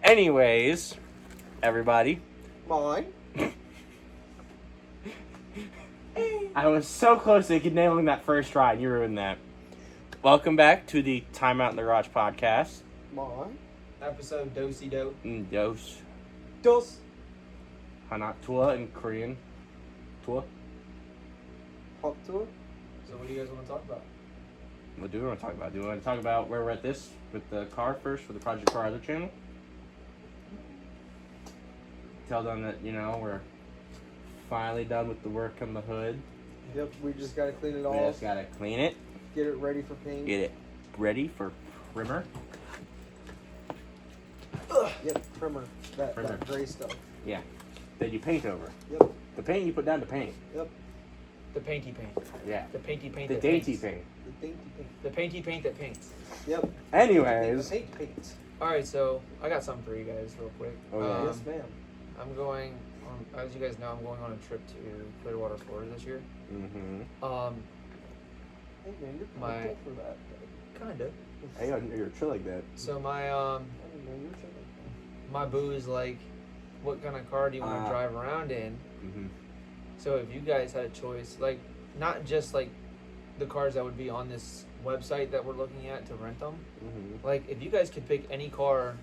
Anyways, everybody. Mine. I was so close to nailing that first try, and you ruined that. Welcome back to the Time Out in the Garage podcast. Mine. Episode Dosey-Do. Dos. Dos. Hanatua in Korean. Tua. Hop tour. So what do you guys want to talk about? What do we want to talk about? Do we want to talk about where we're at this with the car first for the Project Car Other channel? Tell them that, we're finally done with the work on the hood. Yep, we just gotta clean it We all. just gotta clean it. Get it ready for paint. Get it ready for primer. Yep, primer. That gray stuff. Yeah. That you paint over. Yep. The paint you put down to paint. Yep. The painty paint. Yeah. The painty paint The that dainty paints. paint. The dainty paint. The painty paint that paints. Yep. Anyways. The paint. Alright, so I got something for you guys real quick. Oh, yeah. Yes, ma'am. I'm going on, as you guys know, I'm going on a trip to Clearwater, Florida this year. Mm-hmm. Hey man, you're My- cool for that. Kinda. Hey, you're chill like that. So my I didn't know you were chilling. my boo is like, what kind of car do you want to drive around in? Mm-hmm. So if you guys had a choice, like, not just like the cars that would be on this website that we're looking at to rent them, Mm-hmm. like if you guys could pick any car,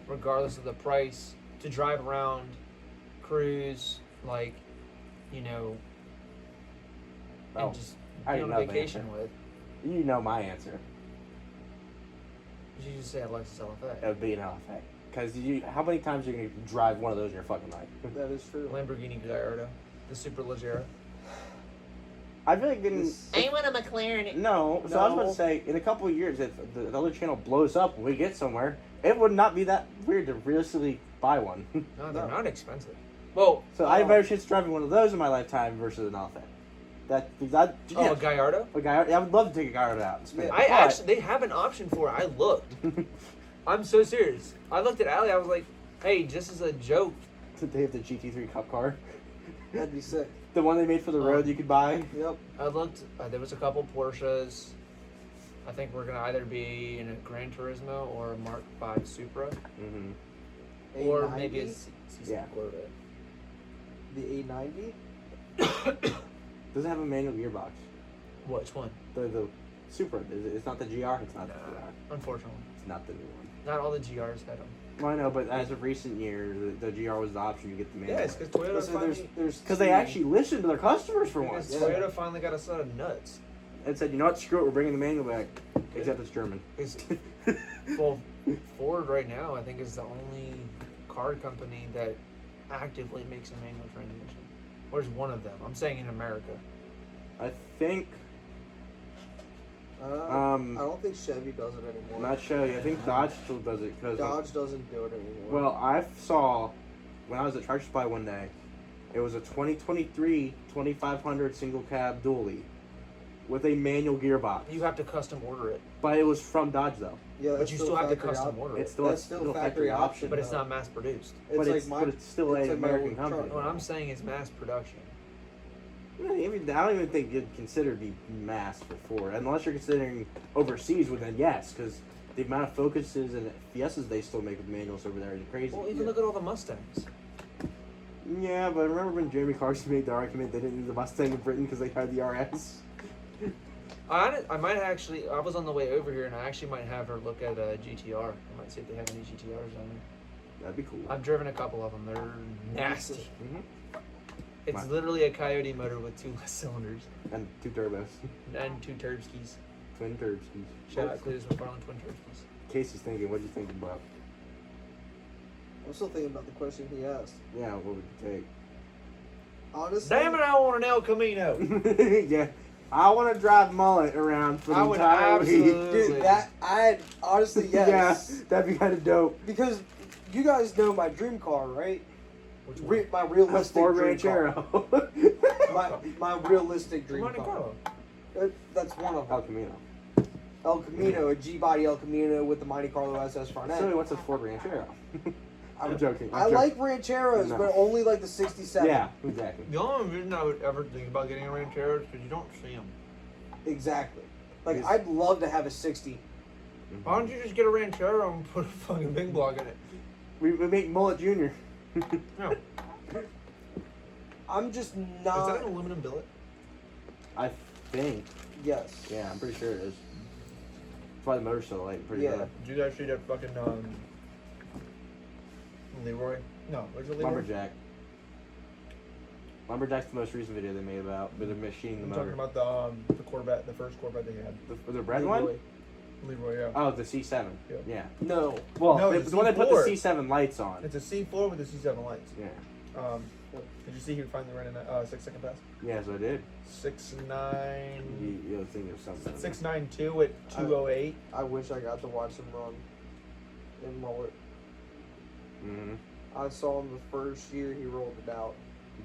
regardless of the price, to drive around, cruise, like, and Oh, just I be on know a the vacation answer. with. You know my answer. You just say a Lexus LFA. It would be an LFA. Because how many times are you going to drive one of those in your fucking life? That is true. Lamborghini Gallardo, the Super Leggera. I feel like in... I want a McLaren. No, so I was about No. to say, in a couple of years, if the other channel blows up when we get somewhere, it would not be that weird to realistically buy one. No, they're No. not expensive. Well, So I have better chance of driving one of those in my lifetime versus an LFA. a Gallardo. A guy, I would love to take a guy out in Spain. Yeah. They have an option for it. I looked. I'm so serious. I looked at Allie. I was like, "Hey, this is a joke." They have the GT3 Cup car. That'd be sick. The one they made for the road you could buy. Yep. I looked. There was a couple Porsches. I think we're gonna either be in a Gran Turismo or a Mark V Supra, Mm-hmm. or A90? maybe a C6 Yeah. Corvette. The A90. Does it have a manual gearbox? Which one? The Supra. It's not the GR. It's not the GR. Unfortunately, It's not the new one. not all the GRs had them. Well, I know, but as of recent years, the GR was the option to get the manual. Yes, because Toyota Listen, finally. there's Because they actually listened to their customers for once. Because Toyota finally got a set of nuts. And said, you know what, screw it, we're bringing the manual back. Except it's German. Well, Ford right now, I think, is the only car company that actively makes a manual transmission. Or is one of them? I'm saying in America. I think, I don't think Chevy does it anymore. not Chevy, I think Dodge still does it. Cause Dodge doesn't do it anymore. well, I saw, when I was at Tractor Supply one day, it was a 2023 2500 single cab dually with a manual gearbox. You have to custom order it. But it was from Dodge, though. yeah, But you still have to custom order It's it. still, That's still factory option. But it's not mass produced. but it's still it's an like my American old company. truck. What I'm saying is mass production. I don't even think you'd consider it be mass for Ford. Unless you're considering overseas, well then yes, because the amount of Focuses and Fiestas they still make with manuals over there is crazy. Well, even look at all the Mustangs. Yeah, but remember when Jeremy Clarkson made the argument they didn't need the Mustang in Britain because they had the RS? I might actually, I was on the way over here and I actually might have her look at a GTR. I might see if they have any GTRs on there. That'd be cool. I've driven a couple of them. They're nasty. Mm-hmm. It's literally a Coyote motor with 2 less cylinders And 2 turbos. and 2 turbskis. Twin turbskis. Shout out Cletus McFarland twin turbskis. Casey's thinking, what do you think about? I'm still thinking about the question he asked. Yeah, what would you take? Honestly, Damn it! I want an El Camino. Yeah. I want to drive mullet around for the I would entire week. absolutely- dude, honestly, yes. Yeah, that'd be kind of dope. Because you guys know my dream car, right? Which one? My A realistic Ford dream Ranchero. car. My realistic dream Monte car. Carlo. That's one of them. El Camino. El Camino, a G-body El Camino with the Monte Carlo SS front end. So what's a Ford Ranchero? I'm joking. I like Rancheros, No. but only like the 67. Yeah, exactly. The only reason I would ever think about getting a Ranchero is because you don't see them. Exactly. Like, Yes. I'd love to have a 60 Why don't you just get a Ranchero and put a fucking big block in it? We make Mullet Jr. No. I'm just Is not. that an aluminum billet? I think. Yes. Yeah, I'm pretty sure it is. That's why the motor's so light. Pretty Yeah. good. Did you guys see that fucking Leroy? No, was it Leroy? Lumberjack. Lumberjack's the most recent video they made about with a machine I'm motor. talking about the Corvette, the first Corvette they had. The red one? Leroy. Leroy, yeah. Oh, the C7. Yeah. Yeah. No. Well, No, they, it's the one that put the C4. C7 lights on. It's a C4 with the C7 lights. Yeah. Did you see he finally ran a 6-second pass? Yes, I did. 6.9. You think of something. 6.92 at 2:08. I wish I got to watch him run in Mullet. Mm-hmm. I saw him the first year he rolled it out.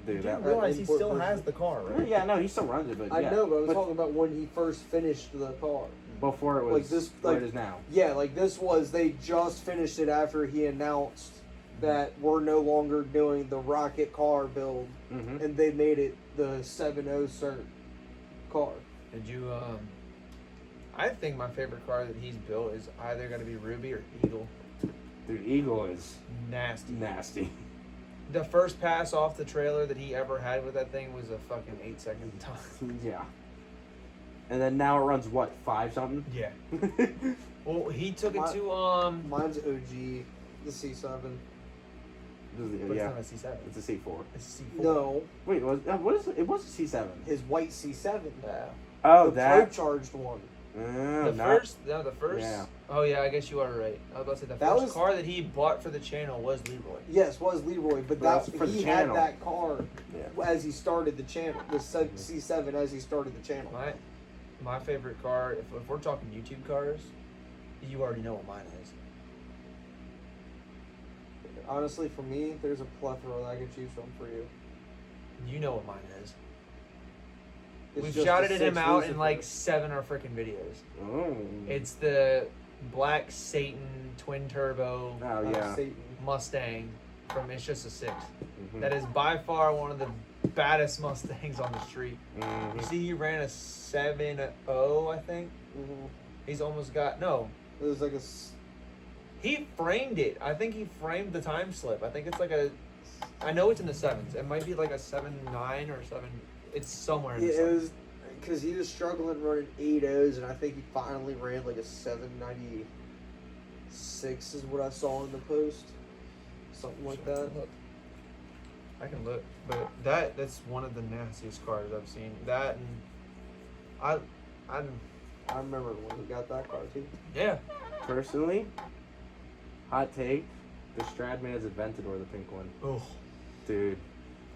Dude, You that. do realize he import still version. has the car, right? Yeah, no, he still runs it, but I yeah. know, but I was talking about when he first finished the car. Before it was like this, what like- it is now. Yeah, like this was, they just finished it after he announced that we're no longer doing the rocket car build, Mm-hmm. and they made it the 7.0 cert car. Did you, I think my favorite car that he's built is either going to be Ruby or Eagle. Dude, Eagle is Nasty. nasty. The first pass off the trailer that he ever had with that thing was a fucking 8-second time. Yeah. And then now it runs what, 5 something? Yeah. Well, he took it My- to, Mine's OG, the C7. but Yeah, it's not a C7. it's a C4. It's a C4. No, Wait, what is it? It was a C7. his white C7. Yeah. Oh, the that. pro-charged one. The not- first. Yeah. Oh yeah, I guess you are right. I was about to say the That first was- car that he bought for the channel was Leroy. Yes, was Leroy, but Well, that for the he channel. had that car Yeah. as he started the channel, the C7 as he started the channel. My favorite car, if we're talking YouTube cars, you already know what mine is. Honestly, for me, there's a plethora that I could choose from for you. You know what mine is. It's We've just shouted a him 6 out in Lucifer. like 7 of our freaking videos. Oh. It's the Black Satan twin turbo Oh, yeah. Satan. Mustang from It's Just a 6. Mhm. That is by far one of the baddest Mustangs on the street. You Mhm. see, he ran a 7.0, I think. Mm-hmm. He's almost got It was like He framed it. I think he framed the time slip. I think it's like a. I know it's in the 7s. It might be like a 7.9 or 7. It's somewhere in the it 7s. was because he was struggling running 8.0s, and I think he finally ran like a 7.96 is what I saw in the post, something like that. I can look, but that's one of the nastiest cars I've seen. That and I I remember when he got that car too. yeah. Personally, hot take: the Stradman is a Aventador, the pink one. Oh, Dude.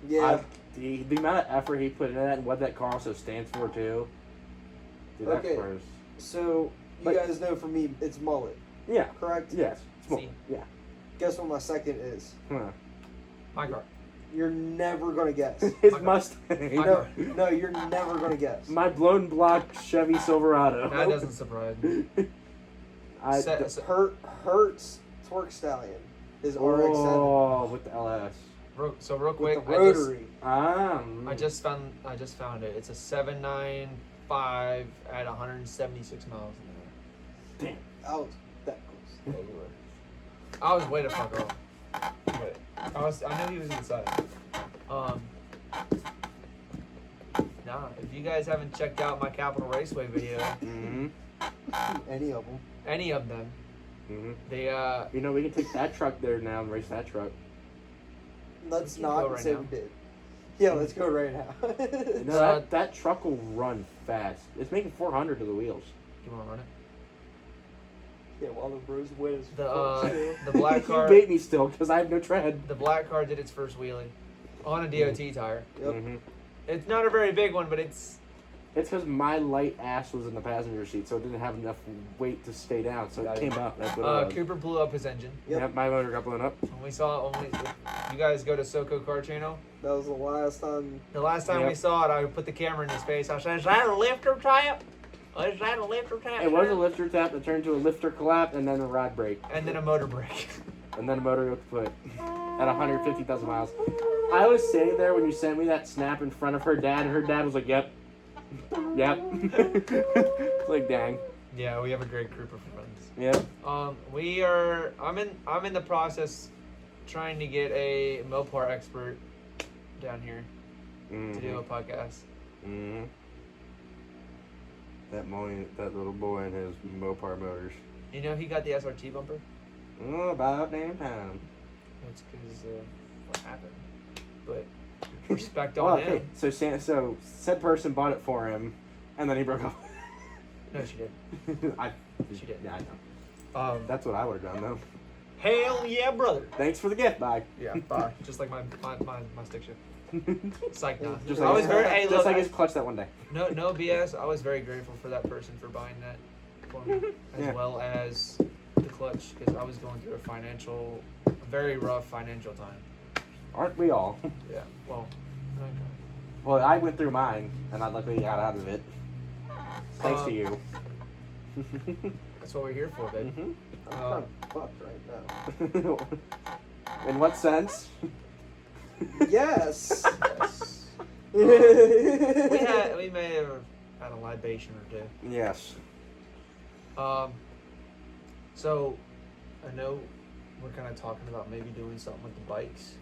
Yeah, The amount of effort he put into that and what that car also stands for too. Dude, that Okay. car is. so you But- guys know for me, it's mullet, Yeah. correct? Yes. Small. See. Yeah. Guess what my second is? Huh. my car. You're never gonna guess. His My car. Mustang. My no, car. no, you're never gonna guess. My blown block Chevy Silverado. That doesn't surprise me. Hertz Torque Stallion is RX-7 Oh, with the LS. Real with quick, the rotary. I just found it. It's a 795 at 176 miles an Damn. I was that close. hour. I was way the fuck off. But I knew he was inside. Nah, if you guys haven't checked out my Capital Raceway video, Mm-hmm. Any of them. any of them, Mm-hmm. they You know, we can take that truck there now and race that truck. Let's We can go not right say now. we did. Yeah, let's go right now. You know, So- that truck will run fast. It's making 400 to the wheels. you want to run it? Yeah, while the bros win is The black car. You bait me still because I have no tread. The black car did its first wheelie on a DOT tire. Yep. Mm-hmm. It's not a very big one, but it's It's because my light ass was in the passenger seat, so it didn't have enough weight to stay down, so it came up. That's what it was. Cooper blew up his engine. Yep. Yep, my motor got blown up. When we saw you guys go to Soko Car Channel. That was the last time. The last time we Yep. saw it, I put the camera in his face. I said, "Is that a lifter tap? Is that a lifter tap?" It was a sir?" lifter tap that turned to a lifter collapse and then a rod brake. And then a motor brake. And then a motor go kaput at 150,000 miles. I was sitting there when you sent me that snap in front of her dad, and her dad was like, "Yep, yep." It's like, dang. Yeah, we have a great group of friends. Yeah. I'm in the process trying to get a Mopar expert down here to do a podcast. Mm-hmm. That little boy and his Mopar motors. You know he got the SRT bumper? Oh, about damn time. That's because what happened. But respect on Well, okay, him. so said person bought it for him, and then he broke up. No, she did. She did. Yeah, I know. That's what I would have done though. Hell yeah, brother. Thanks for the gift, bye. Yeah, bye. Just like my stick shift. Psych, nah. Just I like was very. Hey, just look, like his clutch that one day. no BS. I was very grateful for that person for buying that for me, as Yeah. well as the clutch, because I was going through a very rough financial time. Aren't we all? Yeah. Well. Okay. Well, I went through mine, and I luckily got out of it. Thanks to you. That's what we're here for, baby. Mhm. I'm kind of fucked right now. In what sense? Yes. Yes. We may have had a libation or two. Yes. So I know we're kind of talking about maybe doing something with the bikes.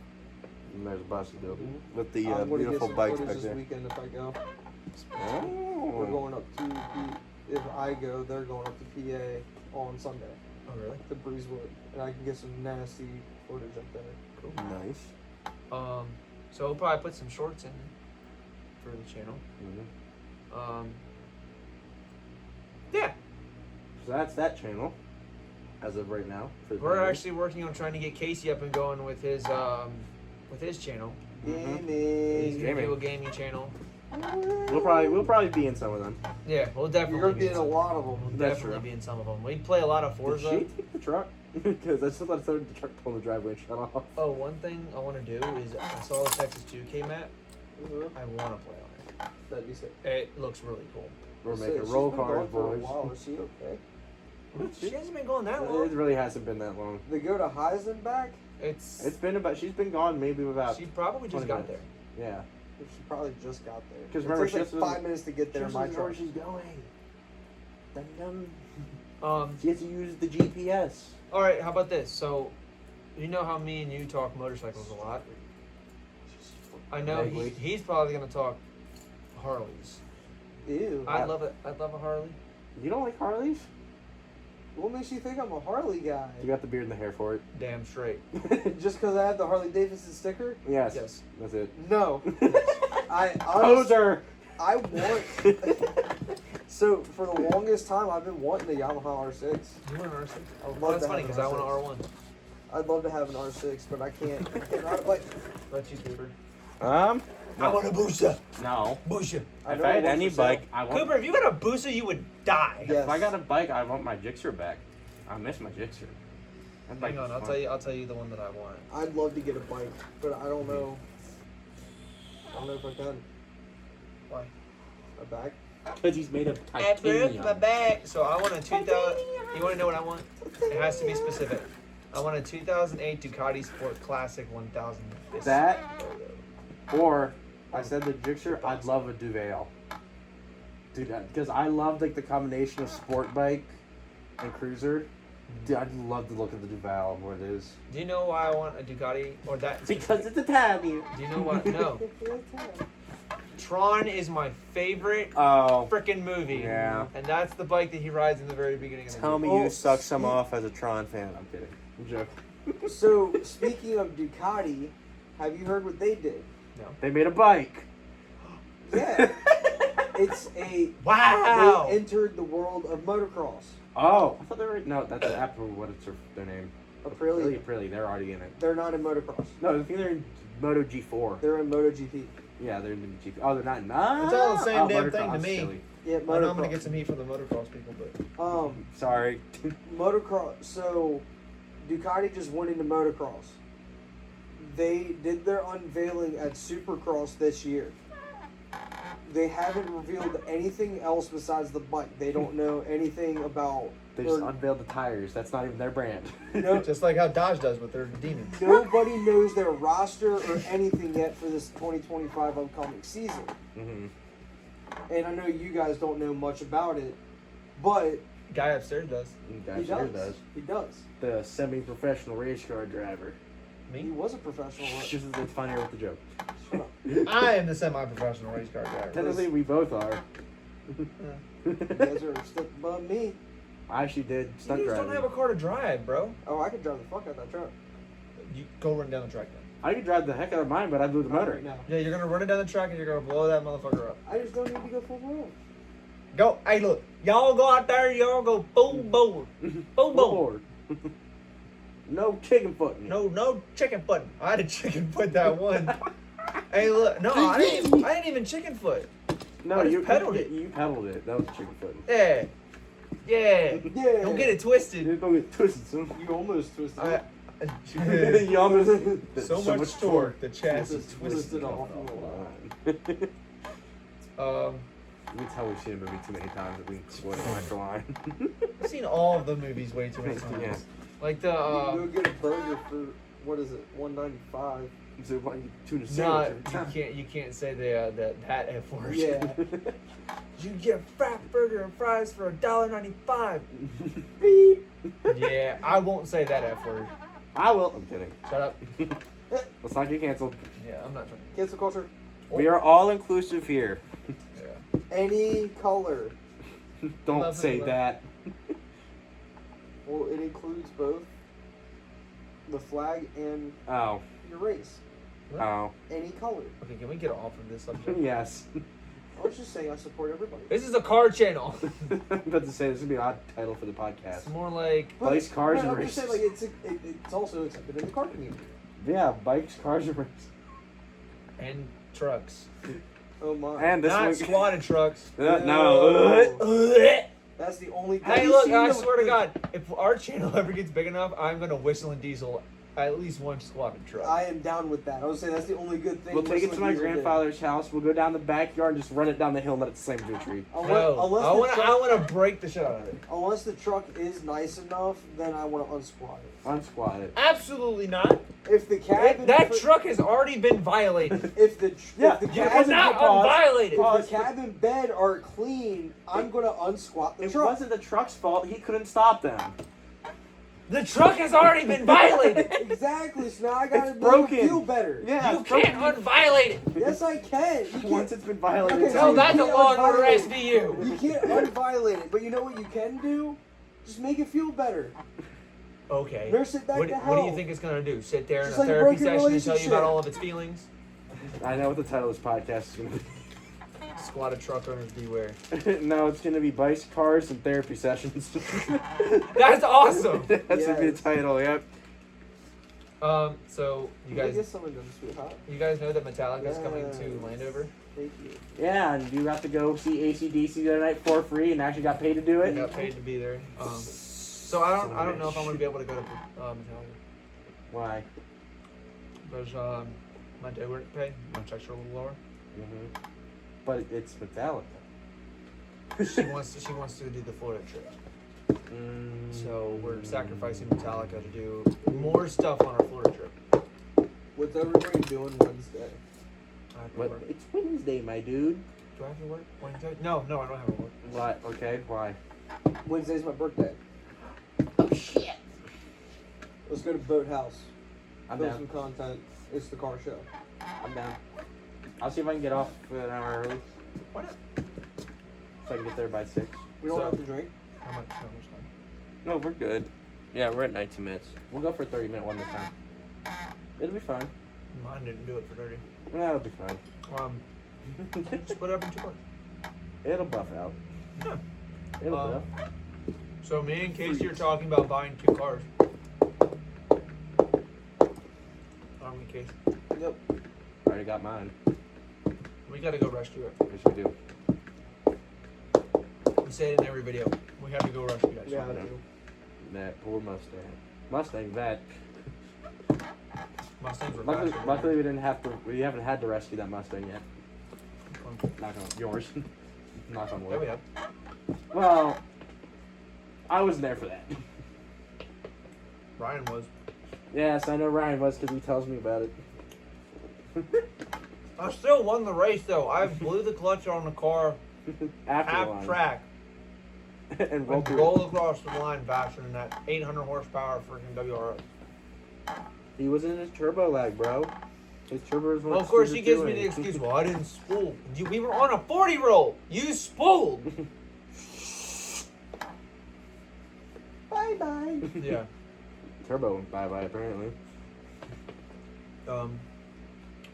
And there's a bus to do it with the I'm gonna beautiful get some bikes footage back this there. weekend if I go. We're Oh. going up to if I go, they're going up to PA on Sunday Oh, really? to Breezewood, and I can get some nasty footage up there. Cool. Nice. So we'll probably put some shorts in for the channel. Mm-hmm. Yeah. So that's that channel, as of right now. For the We're video. actually working on trying to get Casey up and going with his channel. Mhm. He's Gaming. gonna do a gaming channel. We'll probably be in some of them. Yeah, we'll definitely. You're gonna be in in a some- lot of We'll them. That's definitely true. be in some of them. We play a lot of Did Forza. she take the truck? Because I just thought the truck pulled the driveway and shut off. Oh, one thing I want to do is I saw the Texas 2K map. Mhm. I want to play on That'd be sick. it. It looks really cool. We're So making she's roll been cars, going for a boys. while. Is she okay? She hasn't been going that It long. really hasn't been that long. They go to Heisenbach. It's She's been gone maybe about. she probably just 20 got minutes. there. Yeah. She probably just got there. 'Cause It remember, takes like she has to- 5 minutes to get there in my truck. where she's going. Dum dum. Um. She has to use the GPS. All right. How about this? So, you know how me and you talk motorcycles a lot. I know Vaguely. he's probably gonna talk Harleys. Ew. I'd love it. I'd love a Harley. You don't like Harleys? What makes you think I'm a Harley guy? You got the beard and the hair for it. Damn straight. Just because I have the Harley Davidson sticker? Yes. Yes. That's it. No. I honestly, Poser. I want. So for the longest time, I've been wanting a Yamaha R6. You want an R6? I would Well, love that's to funny have because an I want R6. an R1. I'd love to have an R6, but I can't. I can't ride a bike. Let's use Cooper. I want a Busa. No. Busa. I If know I had one any for sale. bike, I want. Cooper, if you got a Busa, you would die. Yeah. If I got a bike, I want my Gixxer back. I miss my Gixxer. That bike Hang on, was I'll fun. tell you. I'll tell you the one that I want. I'd love to get a bike, but I don't know. I don't know if I can. Why? A bike? Because he's made of I titanium. broke my back. So I want a 2000. You want to know what I want? It has to be specific. I want a 2008 Ducati Sport Classic 1000. That, or I said the Gixxer, I'd love a Duval. Dude, because I love like the combination of sport bike and cruiser. Dude, I'd love to look at the Duval and what it is. Do you know why I want a Ducati or that? Because it's Italian. Do you know what? No. Tron is my favorite Oh. freaking movie. Yeah. And that's the bike that he rides in the very beginning of the Tell movie. me Oh, you suck some off as a Tron fan. I'm kidding. I'm joking. So speaking of Ducati, have you heard what they did? They made a bike. Yeah. It's a. Wow. They entered the world of motocross. Oh. I thought they were. No, that's Apple. What is their name? Aprilia. Aprilia. They're already in it. They're not in motocross. No, I think they're in Moto G4. They're in MotoGP. Yeah, they're in the G4. Oh, they're not in. No. It's all the same damn motocross, thing to me. silly. Yeah, I know I'm gonna motocross. get some heat from the motocross people, but Sorry. Motocross. So, Ducati just went into motocross. They did their unveiling at Supercross this year. They haven't revealed anything else besides the bike. They don't know anything about. They just or- unveiled the tires. That's not even their brand. no, just like how Dodge does with their demons. nobody knows their roster or anything yet for this 2025 upcoming season. Mm-hmm. And I know you guys don't know much about it, but Guy upstairs does. Guy sure does. He does. The semi-professional race car driver. He Me? was a professional. Just it's funnier with the joke. Shut up. I am the semi-professional race car driver. Technically, we both are. You guys are a step above me. I actually did You stunt just driving. don't have a car to drive, bro. Oh, I could drive the fuck out of that truck. You go run down the track then. I could drive the heck out of mine, but I blew the motor. Right now. Yeah, you're gonna run it down the track and you're gonna blow that motherfucker up. I just don't need to go full road. Go, hey, look, y'all go out there, y'all go boom, boom, boom, boom. Lord. No chicken foot. No chicken foot. I had a chicken foot that one. Hey, look, no, I didn't even chicken foot. No, I just you pedaled it. You pedaled it. That was chicken foot. Yeah, Yeah. don't get it twisted. You don't get twisted, son. You almost twisted I, it. You almost so much torque, the chassis Just twisted twisted off. off. You can tell we've seen a movie too many times that we quote an extra line. I've seen all of the movies way too many times. Yeah. Like the You can go get a burger for what is it, $1.95? So why you tuna not sandwich every time? you can't say that F word. Yeah. You get a fat burger and fries for $1.95. Beep. Yeah, I won't say that F word. I will. I'm kidding. Shut up. Let's not get canceled. Yeah, I'm not trying. Cancel culture. We are all inclusive here. Yeah. Any color. Don't Love say it, that. Well, it includes both the flag and Oh. your race. Oh. Any color. Okay, can we get off of this subject? Yes. I was just saying I support everybody. This is a car channel. I'm about to say this would be an odd title for the podcast. It's more like Bikes, cars, but and I'm just saying, races. like, it's also accepted in the car community. Yeah, bikes, cars, and races. and trucks. Oh my. And this Not one. squatted trucks. No. That's the only. Hey, Have you look, seen I the- swear to God, if our channel ever gets big enough, I'm gonna whistle and diesel at least one squatted truck. I am down with that. I was saying that's the only good thing. We'll take it to Whistling my Diesel did. grandfather's house. We'll go down the backyard and just run it down the hill and let it slam into a tree. Unless I want to break the shit out of it. Unless the truck is nice enough, then I want to unsquat it. Unsquat it. Absolutely not. If the cabin, That truck has already been violated. if the Yeah, if the you cabin, cannot pause. unviolate it. if the cabin bed are clean, I'm gonna unsquat the It truck. wasn't the truck's fault. He couldn't stop them. The truck has already been violated. Exactly. So now I gotta It's make broken. it feel better. Yeah, You it's can't broken. unviolate it. Yes, I can. You Once can't, it's been violated. Okay, Tell you that to can't Law and Order unviolate it. SVU. You can't unviolate it, but you know what you can do? Just make it feel better. Okay. Nurse it back What to do you health. think it's gonna do? Sit there in Just a like a therapy broken session and tell you relationship. about all of its feelings? I know what the title of this podcast is going to Squatted truck owners beware. be. No, it's going to be bikes, cars, and therapy sessions. That's awesome. That's going to be Yes. the title, yep. So you I guess guys, someone does this hot. you guys know that Metallica's coming Yes. to Landover. Thank you. Yeah, and you got to go see ACDC the other night for free and actually got paid to do I it. got paid to be there. So I don't know if I'm gonna be able to go to Metallica Why? because my day work pay, my checks are a little lower. Mm-hmm. But it's Metallica. She wants to do the Florida trip. So we're sacrificing Metallica to do more stuff on our Florida trip. What's everybody doing Wednesday? I have to What? work. It's Wednesday, my dude. Do I have to work Wednesday? No, I don't have to work. What? Okay, why? Wednesday's my birthday. Oh, shit. Let's go to Boathouse. I'm Film down. some content. It's the car show. I'm down. I'll see if I can get off an hour early Why not? so I can get there by 6. We don't So- have to drink. How much time? No, we're good. Yeah, we're at 19 minutes. We'll go for a 30-minute one this time. It'll be fine. Mine didn't do it for 30. That'll be fine. Split up in 2 parts. It'll buff out. Yeah. It'll Um, buff. So me and Casey are talking about buying 2 cars. Casey. Yep. Already got mine. We gotta go rescue it. Yes, we do. We say it in every video. We have to go rescue that shit. Yeah, I know. do. That poor Mustang. Mustang, that. Mustangs were Luckily, faster. luckily we didn't have to. We haven't had to rescue that Mustang yet. Knock on yours. Knock on Yeah, we wood. have. Well, I wasn't there for that. Ryan was. Yes, I know Ryan was because he tells me about it. I still won the race though. I blew the clutch on the car After half the line. track. and roll And through. roll across the line faster than that 800 horsepower freaking WRX. He was in his turbo lag, bro. His turbo was. Well, of course, he gives me the excuse. Well, I didn't spool. We were on a 40 roll. You spooled. Bye bye. Yeah. Turbo went bye apparently. How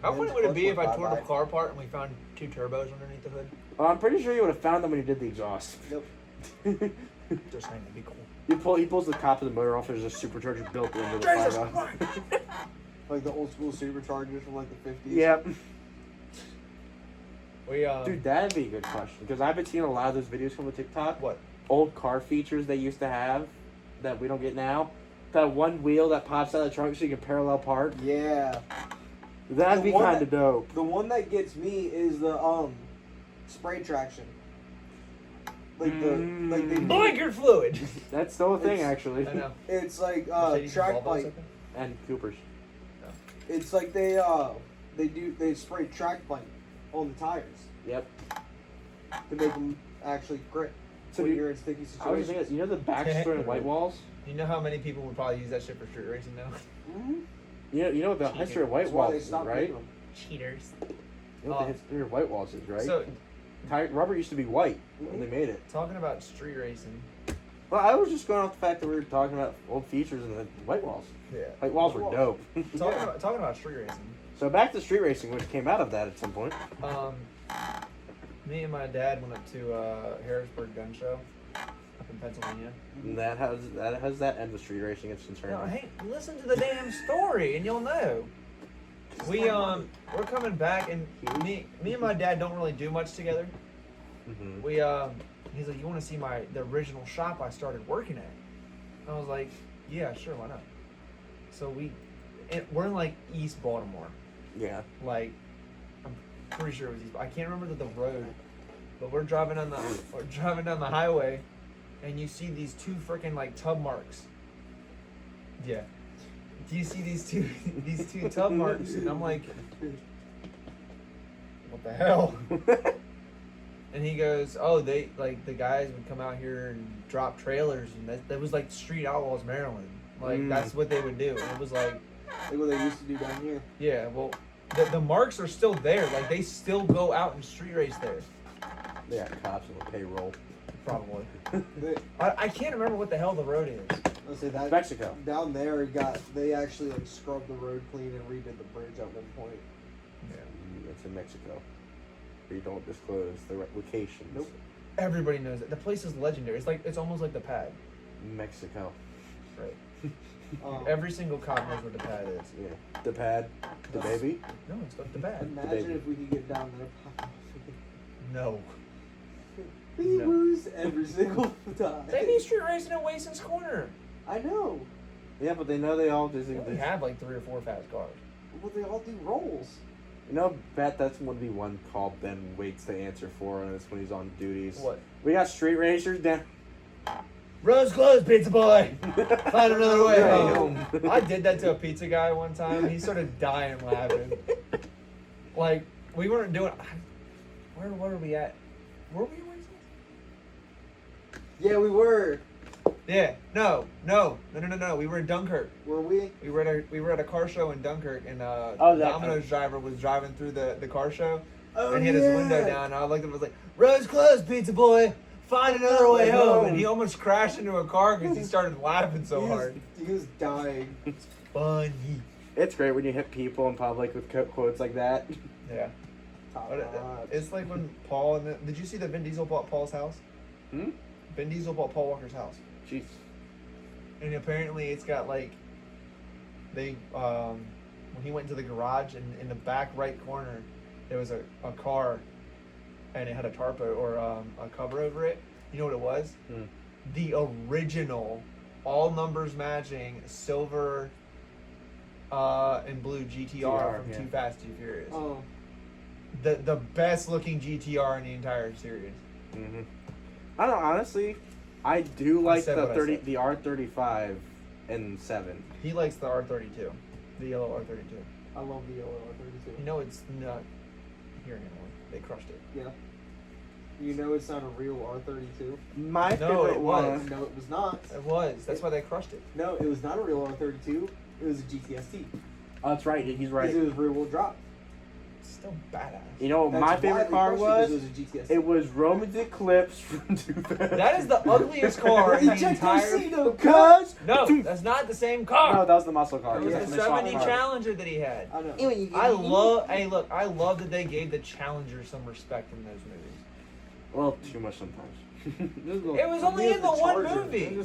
Man's funny would it be clutch if I went tore the bye-bye. car apart and we found 2 turbos underneath the hood? I'm pretty sure you would have found them when you did the exhaust. Nope. Just saying, it'd be cool. He pulls the top of the motor off. There's a supercharger built into the Jesus 5.0. Like the old school superchargers from like the 50s. Yep. We Dude, that'd be a good question because I've been seeing a lot of those videos from the TikTok. What? Old car features they used to have that we don't get now. That one wheel that pops out of the trunk so you can parallel park. Yeah. That'd The be one kind of that- dope. The one that gets me is the spray traction. Like they Blinker fluid. That's still a thing, It's- actually. I know. it's like Mercedes track Volvo or bike. something? And Coopers. It's like they spray track bite on the tires Yep. to make them actually grip So when do you- you're in sticky I was just situations. thinking, you know the backstory in white walls? You know how many people would probably use that shit for street racing now? Mhm. You know what the Cheating. history of white That's why walls they is, stopped right? making them. Cheaters. You know what the history of white walls is, right? So, Rubber used to be white when they made it. talking about street racing. Well, I was just going off the fact that we were talking about old features in the white walls. Yeah. White walls were dope. Talking about street racing. So back to street racing, which came out of that at some point. Me and my dad went up to Harrisburg Gun Show up in Pennsylvania. And how's that end with street racing is concerned? No, hey, listen to the damn story and you'll know. We're coming back and me and my dad don't really do much together. Mm-hmm. He's like, you want to see the original shop I started working at? I was like, yeah, sure, why not? So we're in like East Baltimore. Yeah. Like, I'm pretty sure it was East. I can't remember the road, but we're driving down the highway, and you see these 2 freaking like tub marks. Yeah. Do you see these two tub marks? And I'm like, what the hell? And he goes, oh, they like the guys would come out here and drop trailers, and that was like Street Outlaws, Maryland. Like that's what they would do. And it was like what they used to do down here. yeah, well, the marks are still there. Like, they still go out and street race there. They got cops on the payroll. Probably. They, I can't remember what the hell the road is. let's say that Mexico. down there they actually like scrubbed the road clean and redid the bridge at one point. It's in Mexico. We don't disclose the locations. Nope. Everybody knows it. The place is legendary. It's almost like the pad. Mexico. Right. Every Every single cop knows what the pad is. Yeah. The pad. The baby. No, it's not the pad. imagine baby. if we could get down there. No. We No. lose every single time. They be street racing at Wason's Corner. I know. Yeah, but they know they all just. They only have like 3 or 4 fast cars. Well, they all do rolls. You know, Bet, that's would be one call Ben waits to answer for, and it's when he's on duties. What? We got street racers down. Road's closed, pizza boy. Find another way Right home. home. I did that to a pizza guy one time. He started dying laughing. Like, we weren't doing. Where were we at? Were we in Wednesday? Yeah, we were. Yeah. No. We were in Dunkirk. Were we? We were at a car show in Dunkirk, and that- Domino's driver was driving through the car show Oh, and hit his window down. And I looked at him and was like, "Road's closed, pizza boy. Find another way home." And he almost crashed into a car because he started laughing so hard. He was dying. Funny. It's great when you hit people in public with quotes like that. Yeah. Top But notch. it's like when Paul did you see that Vin Diesel bought Paul's house? Hmm? Vin Diesel bought Paul Walker's house, Jeez. and apparently it's got like they when he went into the garage and in the back right corner there was a car, and it had a tarp or a cover over it. You know what it was? Hmm. The original, all numbers matching silver and blue GTR from yeah. Too Fast Too Furious. Oh, The best looking GTR in the entire series. Mm-hmm. I don't know, honestly, I do like said what I said. the R35 and 7. He likes the R32, the yellow R32. I love the yellow R32. You know it's not here anymore. They crushed it. Yeah. You know it's not a real R32. My No, favorite it one. was. No, it was not. It was. That's why they crushed it. No, it was not a real R32. It was a GTST. Oh, that's right. He's right. Because it was rear wheel drive. It's still badass. You know what That's my why favorite they car crushed was? It was a GTST. It was Roman's Eclipse from 2000. That is the ugliest car in the Ejector entire. seat, Cuz. No, that's not the same car. No, that was the muscle car. It was Yeah, the They swapped 70 cars. Challenger that he had. I know. I love. Hey, look, I love that they gave the Challenger some respect in those movies. Well, too much sometimes. It was only in the the one Charger. movie.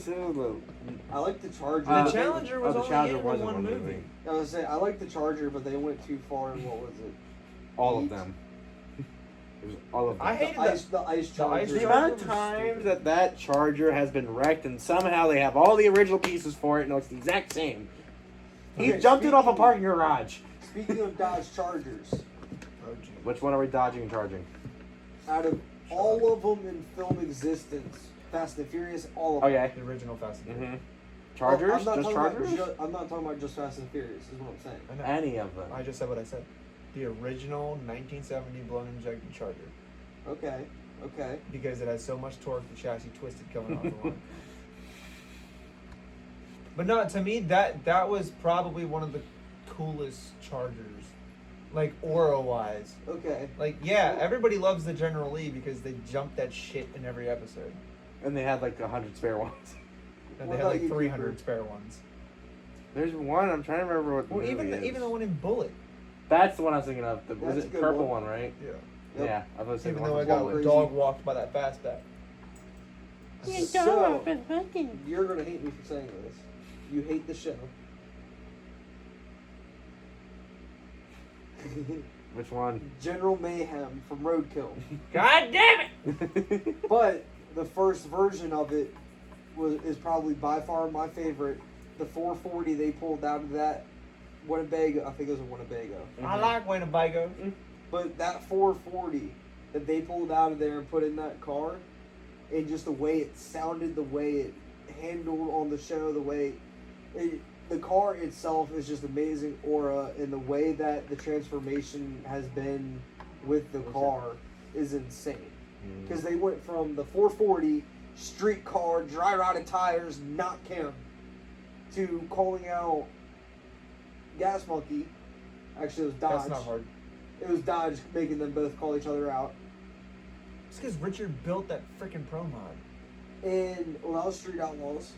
I like the Charger. The Challenger was the only Challenger in was the in one one movie. movie. I was saying I like the Charger, but they went too far in what was it? All of Eight. them. It was all of them. I hated The ice Charger. The Charger amount was of times stupid. that Charger has been wrecked and somehow they have all the original pieces for it and it's the exact same. He Okay, jumped it off a speaking- parking garage. Speaking of Dodge Chargers, Oh, gee. Which one are we dodging and charging? out of all of them in film existence, Fast and Furious, all of them. Okay. The original Fast and Furious. Mm-hmm. Chargers? I'm not Just talking about Chargers? I'm not talking about just Fast and Furious. Is what I'm saying. I know. Any of them. I just said what I said. The original 1970 blown injected Charger. Okay. Okay. Because it has so much torque, the chassis twisted coming off the line. But no, to me, that was probably one of the coolest Chargers. Like, aura-wise. Okay. Like, yeah, everybody loves the General Lee because they jump that shit in every episode. And they had like 100 spare ones. And What they had like about you, 300 Cooper? spare ones. There's one, I'm trying to remember what the Well, movie is. even the one in Bullet. That's the one I was thinking of. Was That's a it good purple one. one, right? Yeah. Yep. Yeah, I was thinking Even though I one got from Bullet. crazy. dog walked by that fastback. So, you're gonna hate me for saying this. You hate the show. Which one? General Mayhem from Roadkill. God damn it! But the first version of it is probably by far my favorite. The 440 they pulled out of that Winnebago. I think it was a Winnebago. I like Winnebago. But that 440 that they pulled out of there and put in that car, and just the way it sounded, the way it handled on the show, the way the car itself is just amazing aura, and the way that the transformation has been with the car is insane. Because they went from the 440 street car, dry rotted tires, not caring, to calling out Gas Monkey. Actually, it was Dodge. That's not hard. It was Dodge making them both call each other out. It's because Richard built that freaking Pro Mod. And well, that was Street Outlaws.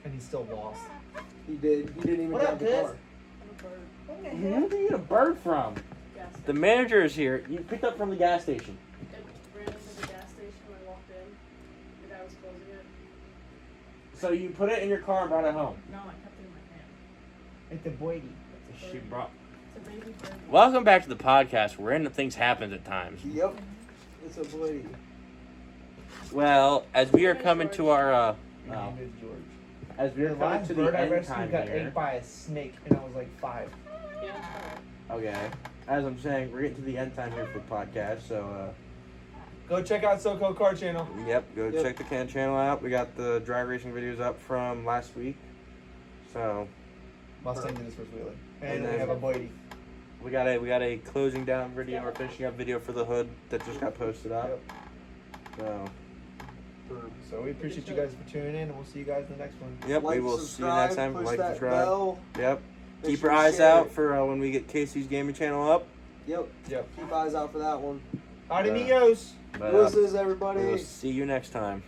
And he still lost. He did. He didn't even What drive up, the Piz? car. Where did you get a bird from? Gas The station. manager is here. You picked up from the gas station. It ran into the gas station when I walked in. The guy was closing it. So you put it in your car and brought it home. No, I kept it in my hand. It's a boy. It's a She bird. brought. It's a baby bird. Welcome back to the podcast where random things happen at times. Yep. It's a blade. Well, as we are coming to our My name is George. as we are The coming last to bird the I end rescued time got here. ate by a snake, and I was like 5. Yeah, Okay. As I'm saying, we're getting to the end time here for the podcast, so Go check out SoCo Car Channel. yep, go Yep. check the Can channel out. We got the drag racing videos up from last week. So Mustang did his first wheeler. And And we then- have a Boydie. we got a closing down video or finishing up video for the hood that just got posted up. Yep. So So we appreciate you guys for tuning in, and we'll see you guys in the next one. yep, Like, we will see you subscribe, next time. Push Like, that subscribe. bell. Yep. Make Keep sure your you eyes share out it. for when we get Casey's gaming channel up. Yep. Yep. Keep eyes out for that one. Adios. But This is everybody. we will see you next time.